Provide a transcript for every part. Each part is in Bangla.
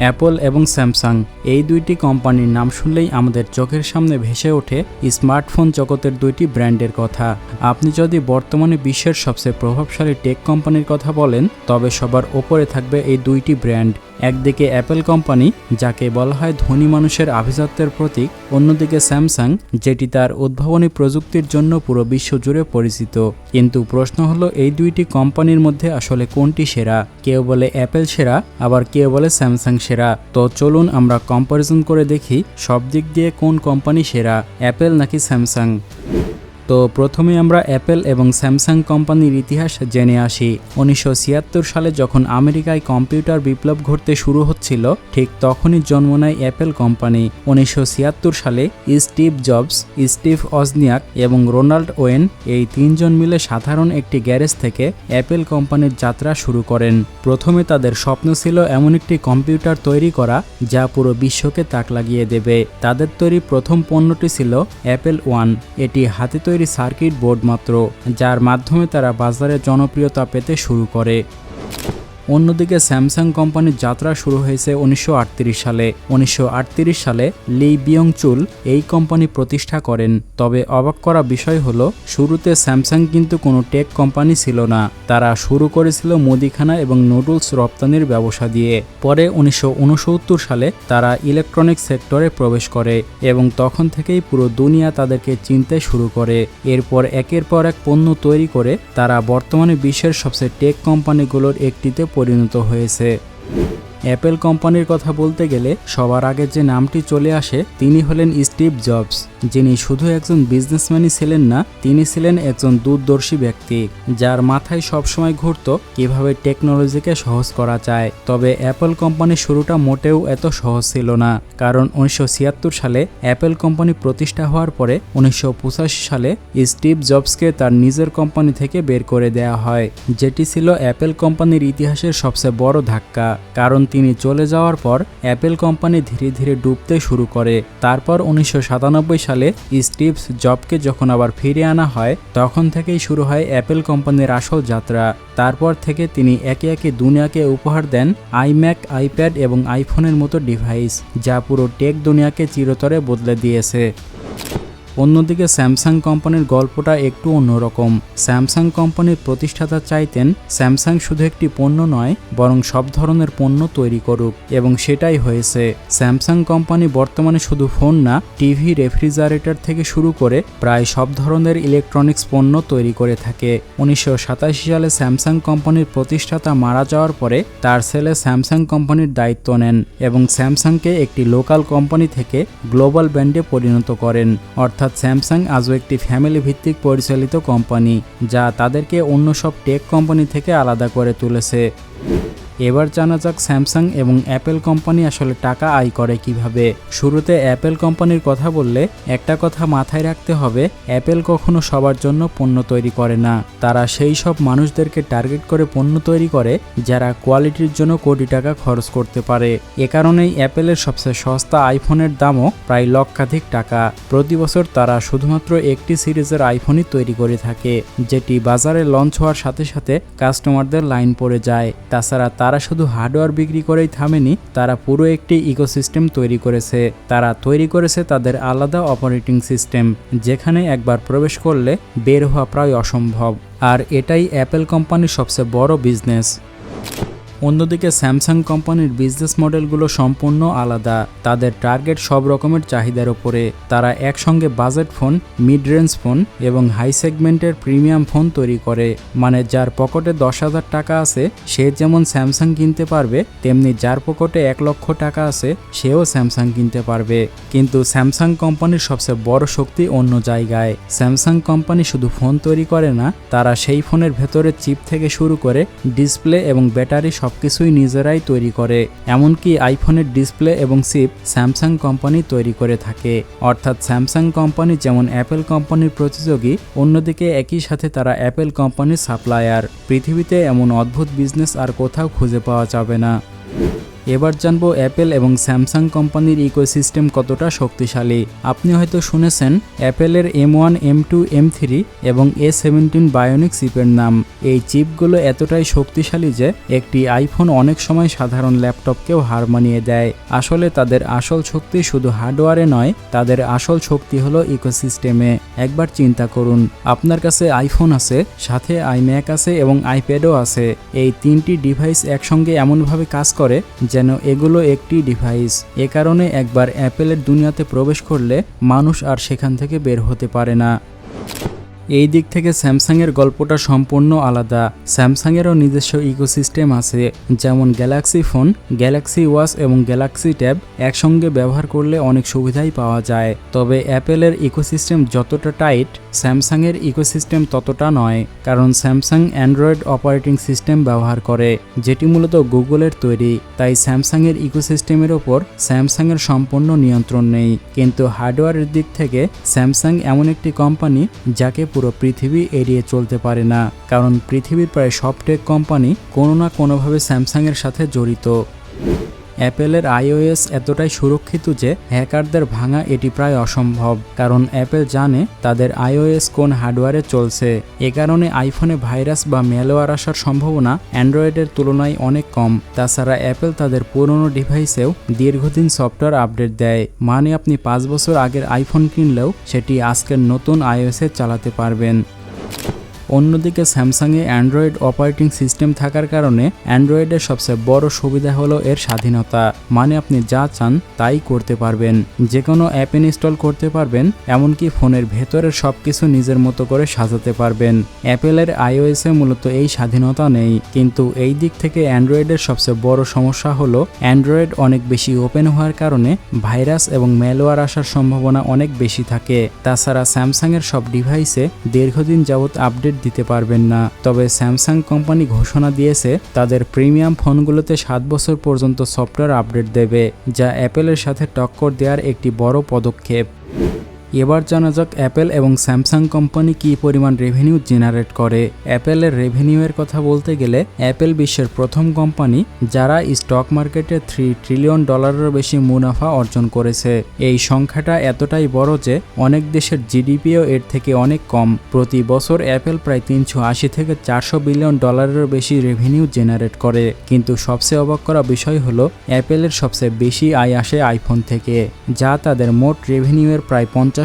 অ্যাপল এবং স্যামসাং এই দুইটি কোম্পানির নাম শুনলেই আমাদের চোখের সামনে ভেসে ওঠে স্মার্টফোন জগতের দুইটি ব্র্যান্ডের কথা। আপনি যদি বর্তমানে বিশ্বের সবচেয়ে প্রভাবশালী টেক কোম্পানির কথা বলেন, তবে সবার ওপরে থাকবে এই দুইটি ব্র্যান্ড। একদিকে অ্যাপল কোম্পানি, যাকে বলা হয় ধনী মানুষের আভিজাত্যের প্রতীক, অন্যদিকে স্যামসাং, যেটি তার উদ্ভাবনী প্রযুক্তির জন্য পুরো বিশ্ব জুড়ে পরিচিত। কিন্তু প্রশ্ন হলো, এই দুইটি কোম্পানির মধ্যে আসলে কোনটি সেরা? কেউ বলে অ্যাপল সেরা, আবার কেউ বলে স্যামসাং সেরা। তো চলুন আমরা কম্পারিজন করে দেখি সব দিক দিয়ে কোন কোম্পানি সেরা, অ্যাপল নাকি স্যামসাং। তো প্রথমে আমরা অ্যাপল এবং স্যামসাং কোম্পানির ইতিহাস জেনে আসি। 1976 সালে যখন আমেরিকায় কম্পিউটার বিপ্লব ঘটতে শুরু হচ্ছিল, ঠিক তখনই জন্ম নেয় অ্যাপল কোম্পানি। 1976 সালে স্টিভ জবস, স্টিভ ওজনিয়াক এবং রোনাল্ড ওয়েন এই তিনজন মিলে সাধারণ একটি গ্যারেজ থেকে অ্যাপল কোম্পানির যাত্রা শুরু করেন। প্রথমে তাদের স্বপ্ন ছিল এমন একটি কম্পিউটার তৈরি করা যা পুরো বিশ্বকে তাক লাগিয়ে দেবে। তাদের তৈরি প্রথম পণ্যটি ছিল অ্যাপল ওয়ান। এটি হাতে তৈরি সার্কিট বোর্ড মাত্র, যার মাধ্যমে তারা বাজারে জনপ্রিয়তা পেতে শুরু করে। অন্যদিকে স্যামসাং কোম্পানির যাত্রা শুরু হয়েছে 1938 সালে। 1938 সালে লি বিয়ং চুল এই কোম্পানি প্রতিষ্ঠা করেন। তবে অবাক করা বিষয় হলো, শুরুতে স্যামসাং কিন্তু কোনো টেক কোম্পানি ছিল না। তারা শুরু করেছিল মুদিখানা এবং নুডলস রপ্তানির ব্যবসা দিয়ে। পরে 1969 সালে তারা ইলেকট্রনিক সেক্টরে প্রবেশ করে এবং তখন থেকেই পুরো দুনিয়া তাদেরকে চিনতে শুরু করে। এরপর একের পর এক পণ্য তৈরি করে তারা বর্তমানে বিশ্বের সবচেয়ে টেক কোম্পানিগুলোর একটিতে পরিণত হয়েছে। অ্যাপল কোম্পানির কথা বলতে গেলে সবার আগে যে নামটি চলে আসে তিনি হলেন স্টিভ জবস, যিনি শুধু একজন বিজনেসম্যানই ছিলেন না, তিনি ছিলেন একজন দূরদর্শী ব্যক্তি, যার মাথায় সবসময় ঘুরত কিভাবে টেকনোলজিকে সহজ করা যায়। তবে অ্যাপল কোম্পানির শুরুটা মোটেও এত সহজ ছিল না, কারণ 1976 সালে অ্যাপল কোম্পানি প্রতিষ্ঠা হওয়ার পরে 1985 সালে স্টিভ জবসকে তার নিজের কোম্পানি থেকে বের করে দেওয়া হয়, যেটি ছিল অ্যাপল কোম্পানির ইতিহাসের সবচেয়ে বড় ধাক্কা। কারণ তিনি চলে যাওয়ার পর অ্যাপল কোম্পানি ধীরে ধীরে ডুবতে শুরু করে। তারপর 1997 সালে স্টিভ জবকে যখন আবার ফিরে আনা হয়, তখন থেকেই শুরু হয় অ্যাপল কোম্পানির আসল যাত্রা। তারপর থেকে তিনি একে একে দুনিয়াকে উপহার দেন আইম্যাক, আইপ্যাড এবং আইফোনের মতো ডিভাইস, যা পুরো টেক দুনিয়াকে চিরতরে বদলে দিয়েছে। অন্যদিকে স্যামসাং কোম্পানির গল্পটা একটু অন্যরকম। স্যামসাং কোম্পানির প্রতিষ্ঠাতা চাইতেন স্যামসাং শুধু একটি পণ্য নয়, বরং সব ধরনের পণ্য তৈরি করুক, এবং সেটাই হয়েছে। স্যামসাং কোম্পানি বর্তমানে শুধু ফোন না, টিভি, রেফ্রিজারেটর থেকে শুরু করে প্রায় সব ধরনের ইলেকট্রনিক্স পণ্য তৈরি করে থাকে। 1987 সালে স্যামসাং কোম্পানির প্রতিষ্ঠাতা মারা যাওয়ার পরে তার ছেলে স্যামসাং কোম্পানির দায়িত্ব নেন এবং স্যামসাংকে একটি লোকাল কোম্পানি থেকে গ্লোবাল ব্র্যান্ডে পরিণত করেন। অর্থাৎ স্যামসাং আজও একটি ফ্যামিলি ভিত্তিক পরিচালিত কোম্পানি, যা তাদেরকে অন্য সব টেক কোম্পানি থেকে আলাদা করে তুলেছে। এবার জানা যাক স্যামসাং এবং অ্যাপল কোম্পানি আসলে টাকা আয় করে কিভাবে। শুরুতে অ্যাপল কোম্পানির কথা বললে একটা কথা মাথায় রাখতে হবে, অ্যাপল কখনো সবার জন্য পণ্য তৈরি করে না। তারা সেই সব মানুষদেরকে টার্গেট করে পণ্য তৈরি করে যারা কোয়ালিটির জন্য কোটি টাকা খরচ করতে পারে। এ কারণেই অ্যাপলের সবচেয়ে সস্তা আইফোনের দামও প্রায় লক্ষাধিক টাকা। প্রতি বছর তারা শুধুমাত্র একটি সিরিজের আইফোনই তৈরি করে থাকে, যেটি বাজারে লঞ্চ হওয়ার সাথে সাথে কাস্টমারদের লাইন পড়ে যায়। তাছাড়া তারা শুধু হার্ডওয়্যার বিক্রি করেই থামেনি, তারা পুরো একটি ইকোসিস্টেম তৈরি করেছে। তারা তৈরি করেছে তাদের আলাদা অপারেটিং সিস্টেম, যেখানে একবার প্রবেশ করলে বের হওয়া প্রায় অসম্ভব। আর এটাই অ্যাপল কোম্পানির সবচেয়ে বড় বিজনেস। অন্যদিকে স্যামসাং কোম্পানির বিজনেস মডেলগুলো সম্পূর্ণ আলাদা। তাদের টার্গেট সব রকমের চাহিদার উপরে। তারা একসঙ্গে budget phone, mid range phone এবং হাই সেগমেন্টের প্রিমিয়াম ফোন তৈরি করে। মানে যার পকেটে 10,000 টাকা আছে সে যেমন স্যামসাং কিনতে পারবে, তেমনি যার পকেটে 1 লক্ষ টাকা আছে সেও স্যামসাং কিনতে পারবে। কিন্তু স্যামসাং কোম্পানির সবচেয়ে বড় শক্তি অন্য জায়গায়। স্যামসাং কোম্পানি শুধু ফোন তৈরি করে না, তারা সেই ফোনের ভেতরে চিপ থেকে শুরু করে ডিসপ্লে এবং ব্যাটারি সবকিছুই নিজেরাই তৈরি করে। এমনকি আইফোনের ডিসপ্লে এবং চিপ স্যামসাং কোম্পানি তৈরি করে থাকে। অর্থাৎ স্যামসাং কোম্পানি যেমন অ্যাপল কোম্পানির প্রতিযোগী, অন্যদিকে একই সাথে তারা অ্যাপল কোম্পানির সাপ্লায়ার। পৃথিবীতে এমন অদ্ভুত বিজনেস আর কোথাও খুঁজে পাওয়া যাবে না। এবার জানবো অ্যাপেল এবং স্যামসাং কোম্পানির ইকোসিস্টেম কতটা শক্তিশালী। আপনি হয়তো শুনেছেন অ্যাপেলের M1, M2, M3 এবং A17 বায়োনিক চিপের নাম। এই চিপগুলো এতটাই শক্তিশালী যে একটি আইফোন অনেক সময় সাধারণ ল্যাপটপকেও হার মানিয়ে দেয়। আসলে তাদের আসল শক্তি শুধু হার্ডওয়্যারে নয়, তাদের আসল শক্তি হলো ইকোসিস্টেমে। একবার চিন্তা করুন, আপনার কাছে আইফোন আছে, সাথে আইম্যাক আছে এবং আইপ্যাডও আছে। এই তিনটি ডিভাইস একসঙ্গে এমনভাবে কাজ করে যেন এগুলো একটি ডিভাইস। এ কারণে একবার অ্যাপেলের দুনিয়াতে প্রবেশ করলে মানুষ আর সেখান থেকে বের হতে পারে না। এই দিক থেকে স্যামসাংয়ের গল্পটা সম্পূর্ণ আলাদা। স্যামসাংয়েরও নিজস্ব ইকোসিস্টেম আছে, যেমন গ্যালাক্সি ফোন, গ্যালাক্সি ওয়াচ এবং গ্যালাক্সি ট্যাব একসঙ্গে ব্যবহার করলে অনেক সুবিধাই পাওয়া যায়। তবে অ্যাপেলের ইকোসিস্টেম যতটা টাইট, স্যামসাংয়ের ইকোসিস্টেম ততটা নয়, কারণ স্যামসাং অ্যান্ড্রয়েড অপারেটিং সিস্টেম ব্যবহার করে, যেটি মূলত গুগলের তৈরি। তাই স্যামসাংয়ের ইকোসিস্টেমের ওপর স্যামসাংয়ের সম্পূর্ণ নিয়ন্ত্রণ নেই। কিন্তু হার্ডওয়্যারের দিক থেকে স্যামসাং এমন একটি কোম্পানি যাকে পুরো পৃথিবী এড়িয়ে চলতে পারে না, কারণ পৃথিবীর প্রায় সব টেক কোম্পানি কোনো না কোনোভাবে স্যামসাংয়ের সাথে জড়িত। অ্যাপেলের iOS এতটাই সুরক্ষিত যে হ্যাকারদের ভাঙা এটি প্রায় অসম্ভব, কারণ অ্যাপেল জানে তাদের iOS কোন হার্ডওয়্যারে চলছে। এ কারণে আইফোনে ভাইরাস বা ম্যালওয়্যার আসার সম্ভাবনা অ্যান্ড্রয়েডের তুলনায় অনেক কম। তাছাড়া অ্যাপেল তাদের পুরনো ডিভাইসেও দীর্ঘদিন সফটওয়্যার আপডেট দেয়, মানে আপনি 5 বছর আগের আইফোন কিনলেও সেটি আজকের নতুন iOS-এ চালাতে পারবেন। অন্যদিকে স্যামসাংয়ে অ্যান্ড্রয়েড অপারেটিং সিস্টেম থাকার কারণে অ্যান্ড্রয়েডের সবচেয়ে বড় সুবিধা হলো এর স্বাধীনতা, মানে আপনি যা চান তাই করতে পারবেন, যে কোনো অ্যাপ ইনস্টল করতে পারবেন, এমনকি ফোনের ভেতরের সব কিছু নিজের মতো করে সাজাতে পারবেন। অ্যাপেলের iOS-এ মূলত এই স্বাধীনতা নেই, কিন্তু এই দিক থেকে অ্যান্ড্রয়েডের সবচেয়ে বড় সমস্যা হলো অ্যান্ড্রয়েড অনেক বেশি ওপেন হওয়ার কারণে ভাইরাস এবং ম্যালওয়্যার আসার সম্ভাবনা অনেক বেশি থাকে। তাছাড়া স্যামসাংয়ের সব ডিভাইসে দীর্ঘদিন যাবৎ আপডেট দিতে পারবেন না। তবে স্যামসাং কোম্পানি ঘোষণা দিয়েছে তাদের প্রিমিয়াম ফোনগুলোতে 7 বছর পর্যন্ত সফটওয়্যার আপডেট দেবে, যা অ্যাপেলের সাথে টক্কর দেওয়ার একটি বড় পদক্ষেপ। এবার জানা যাক অ্যাপেল এবং স্যামসাং কোম্পানি কী পরিমাণ রেভিনিউ জেনারেট করে। অ্যাপেলের রেভিনিউয়ের কথা বলতে গেলে অ্যাপেল বিশ্বের প্রথম কোম্পানি যারা স্টক মার্কেটে $3 ট্রিলিয়ন বেশি মুনাফা অর্জন করেছে। এই সংখ্যাটা এতটাই বড় যে অনেক দেশের জিডিপিও এর থেকে অনেক কম। প্রতি বছর অ্যাপেল প্রায় 380 থেকে 400 বিলিয়ন ডলারেরও বেশি রেভিনিউ জেনারেট করে। কিন্তু সবচেয়ে অবাক করা বিষয় হলো অ্যাপেলের সবচেয়ে বেশি আয় আসে আইফোন থেকে, যা তাদের মোট রেভিনিউয়ের প্রায় 50%।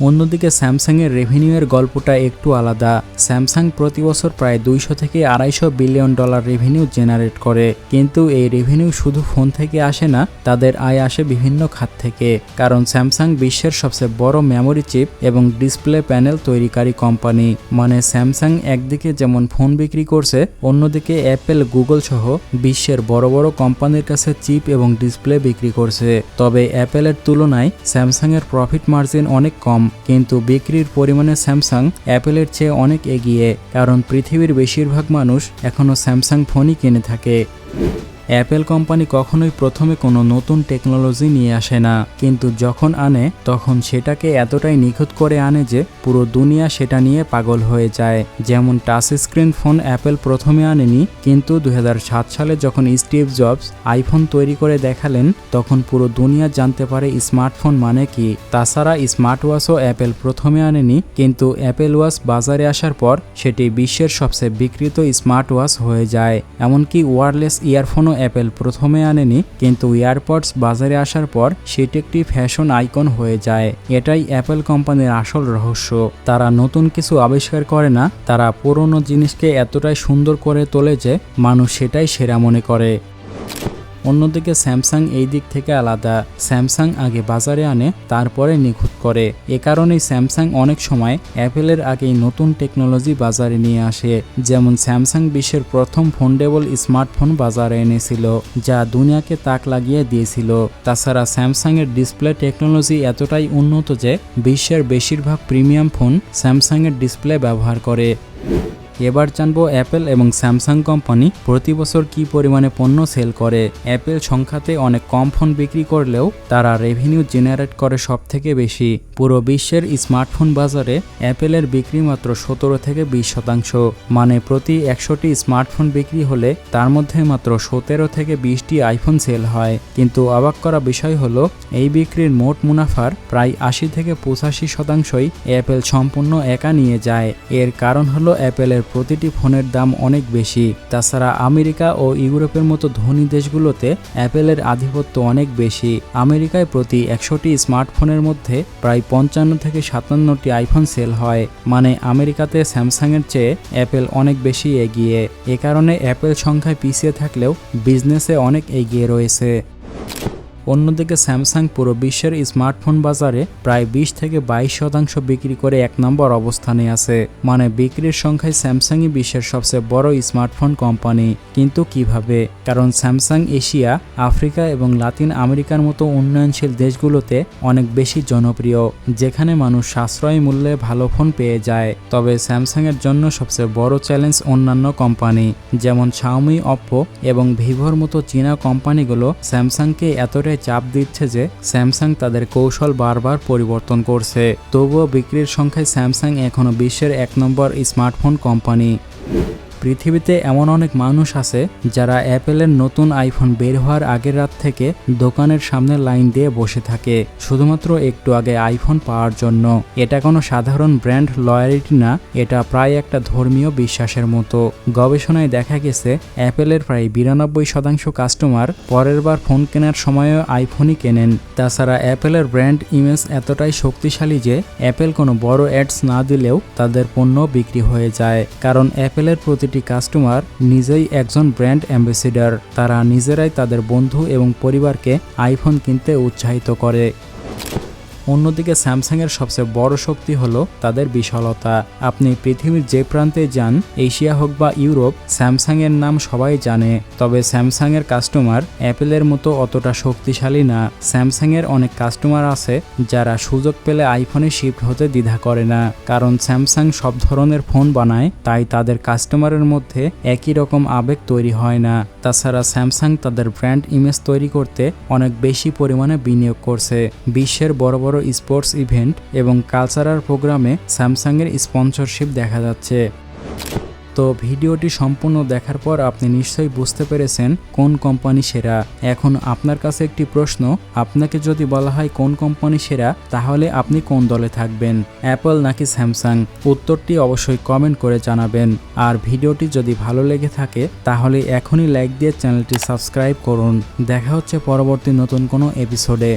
অন্যদিকে স্যামসাংয়ের রেভিনিউয়ের গল্পটা একটু আলাদা। স্যামসাং প্রতি বছর প্রায় 200 থেকে 250 বিলিয়ন ডলার রেভিনিউ জেনারেট করে, কিন্তু এই রেভিনিউ শুধু ফোন থেকে আসে না, তাদের আয় আসে বিভিন্ন খাত থেকে। কারণ স্যামসাং বিশ্বের সবচেয়ে বড় মেমোরি চিপ এবং ডিসপ্লে প্যানেল তৈরিকারী কোম্পানি। মানে স্যামসাং একদিকে যেমন ফোন বিক্রি করছে, অন্যদিকে অ্যাপেল, গুগল সহ বিশ্বের বড় বড় কোম্পানির কাছে চিপ এবং ডিসপ্লে বিক্রি করছে। তবে অ্যাপেলের তুলনায় স্যামসাংয়ের প্রফিট মার্জিন অনেক কম, কিন্তু বিক্রির পরিমাণে স্যামসাং অ্যাপেলের চেয়ে অনেক এগিয়ে, কারণ পৃথিবীর বেশিরভাগ মানুষ এখনও স্যামসাং ফোনই কিনে থাকে। অ্যাপেল কোম্পানি কখনোই প্রথমে কোনো নতুন টেকনোলজি নিয়ে আসে না, কিন্তু যখন আনে তখন সেটাকে এতটাই নিখুঁত করে আনে যে পুরো দুনিয়া সেটা নিয়ে পাগল হয়ে যায়। যেমন টাচ স্ক্রিন ফোন অ্যাপেল প্রথমে আনেনি, কিন্তু 2007 সালে যখন স্টিভ জবস আইফোন তৈরি করে দেখালেন তখন পুরো দুনিয়া জানতে পারে স্মার্টফোন মানে কি। তাছাড়া স্মার্ট ওয়াচও অ্যাপেল প্রথমে আনেনি, কিন্তু অ্যাপেল ওয়াচ বাজারে আসার পর সেটি বিশ্বের সবচেয়ে বিক্রিত স্মার্ট ওয়াচ হয়ে যায়। এমনকি ওয়্যারলেস ইয়ারফোনও অ্যাপেল প্রথমে আনেনি, কিন্তু এয়ারপডস বাজারে আসার পর সেটি একটি ফ্যাশন আইকন হয়ে যায়। এটাই অ্যাপেল কোম্পানির আসল রহস্য। তারা নতুন কিছু আবিষ্কার করে না, তারা পুরনো জিনিসকে এতটাই সুন্দর করে তোলে যে মানুষ সেটাই সেরা মনে করে। অন্যদিকে স্যামসাং এই দিক থেকে আলাদা। স্যামসাং আগে বাজারে আনে, তারপরে নিখুঁত করে। এ কারণেই স্যামসাং অনেক সময় অ্যাপেলের আগেই নতুন টেকনোলজি বাজারে নিয়ে আসে। যেমন স্যামসাং বিশ্বের প্রথম ফোল্ডেবল স্মার্টফোন বাজারে এনেছিল, যা দুনিয়াকে তাক লাগিয়ে দিয়েছিল। তাছাড়া স্যামসাংয়ের ডিসপ্লে টেকনোলজি এতটাই উন্নত যে বিশ্বের বেশিরভাগ প্রিমিয়াম ফোন স্যামসাংয়ের ডিসপ্লে ব্যবহার করে। এবার জানবো অ্যাপেল এবং স্যামসাং কোম্পানি প্রতি বছর কি পরিমাণে পণ্য সেল করে। অ্যাপেল সংখ্যাতে অনেক কম ফোন বিক্রি করলেও তারা রেভিনিউ জেনারেট করে সবথেকে বেশি। পুরো বিশ্বের স্মার্টফোন বাজারে অ্যাপেলের বিক্রি মাত্র 17 থেকে 20%, মানে প্রতি 100টি স্মার্টফোন বিক্রি হলে তার মধ্যে মাত্র 17 থেকে 20টি আইফোন সেল হয়। কিন্তু অবাক করা বিষয় হলো এই বিক্রির মোট মুনাফার প্রায় 80 থেকে 85%ই অ্যাপেল সম্পূর্ণ একা নিয়ে যায়। এর কারণ হলো অ্যাপেলের প্রতিটি ফোনের দাম অনেক বেশি। তাছাড়া আমেরিকা ও ইউরোপের মতো ধনী দেশগুলোতে অ্যাপেলের আধিপত্য অনেক বেশি। আমেরিকায় প্রতি 100টি স্মার্টফোনের মধ্যে প্রায় 55 থেকে 57টি আইফোন সেল হয়, মানে আমেরিকাতে স্যামসাংয়ের চেয়ে অ্যাপেল অনেক বেশি এগিয়ে। এ কারণে অ্যাপেল সংখ্যায় পিছিয়ে থাকলেও বিজনেসে অনেক এগিয়ে রয়েছে। অন্যদিকে স্যামসাং পুরো বিশ্বের স্মার্টফোন বাজারে প্রায় 20 থেকে 22% বিক্রি করে 1 নম্বর অবস্থানে আছে, মানে বিক্রির সংখ্যায় স্যামসাংই বিশ্বের সবচেয়ে বড় স্মার্টফোন কোম্পানি। কিন্তু কিভাবে? কারণ স্যামসাং এশিয়া, আফ্রিকা এবং লাতিন আমেরিকার মতো উন্নয়নশীল দেশগুলোতে অনেক বেশি জনপ্রিয়, যেখানে মানুষ সাশ্রয়ী মূল্যে ভালো ফোন পেয়ে যায়। তবে স্যামসাংয়ের জন্য সবচেয়ে বড় চ্যালেঞ্জ অন্যান্য কোম্পানি যেমন শাওমি, অপ্পো এবং ভিভোর মতো চীনা কোম্পানিগুলো স্যামসাংকে এতটাই চাপ দিচ্ছে যে স্যামসাং তাদের কৌশল বারবার পরিবর্তন করছে। তবুও বিক্রির সংখ্যায় স্যামসাং এখনও বিশ্বের 1 নম্বর স্মার্টফোন কোম্পানি। পৃথিবীতে এমন অনেক মানুষ আছে যারা অ্যাপেলের নতুন আইফোন বের হওয়ার আগের রাত থেকে দোকানের সামনে লাইন দিয়ে বসে থাকে শুধুমাত্র একটু আগে আইফোন পাওয়ার জন্য। এটা কোনো সাধারণ ব্র্যান্ড লয়ালিটি না, এটা প্রায় একটা ধর্মীয় বিশ্বাসের মতো। গবেষণায় দেখা গেছে অ্যাপেলের প্রায় 92% কাস্টমার পরের বার ফোন কেনার সময়ও আইফোনই কেনেন। তাছাড়া অ্যাপেলের ব্র্যান্ড ইমেজ এতটাই শক্তিশালী যে অ্যাপেল কোনো বড় অ্যাডস না দিলেও তাদের পণ্য বিক্রি হয়ে যায়, কারণ অ্যাপেলের প্রতিটি কাস্টমার নিজেই একজন ব্র্যান্ড অ্যাম্বাসেডর। তারা নিজেরাই তাদের বন্ধু এবং পরিবারকে আইফোন কিনতে উৎসাহিত করে। অন্যদিকে স্যামসাংয়ের সবচেয়ে বড় শক্তি হলো তাদের বিশালতা। আপনি পৃথিবীর যে প্রান্তে যান, এশিয়া হোক বা ইউরোপ, স্যামসাংয়ের নাম সবাই জানে। তবে স্যামসাংয়ের কাস্টমার অ্যাপেলের মতো অতটা শক্তিশালী না। স্যামসাংয়ের অনেক কাস্টমার আছে যারা সুযোগ পেলে আইফোনে শিফট হতে দ্বিধা করে না, কারণ স্যামসাং সব ধরনের ফোন বানায়, তাই তাদের কাস্টমারের মধ্যে একই রকম আবেগ তৈরি হয় না। তাছাড়া স্যামসাং তাদের ব্র্যান্ড ইমেজ তৈরি করতে অনেক বেশি পরিমাণে বিনিয়োগ করছে। বিশ্বের বড় বড় স্পোর্টস ইভেন্ট এবং কালচারাল প্রোগ্রামে স্যামসাংয়ের স্পন্সরশিপ দেখা যাচ্ছে। তো ভিডিওটি সম্পূর্ণ দেখার পর আপনি নিশ্চয়ই বুঝতে পেরেছেন কোন কোম্পানি সেরা। এখন আপনার কাছে একটি প্রশ্ন, আপনাকে যদি বলা হয় কোন কোম্পানি সেরা, তাহলে আপনি কোন দলে থাকবেন, অ্যাপল নাকি স্যামসাং? উত্তরটি অবশ্যই কমেন্ট করে জানাবেন। আর ভিডিওটি যদি ভালো লেগে থাকে তাহলে এখনই লাইক দিয়ে চ্যানেলটি সাবস্ক্রাইব করুন। দেখা হচ্ছে পরবর্তী নতুন কোনো এপিসোডে।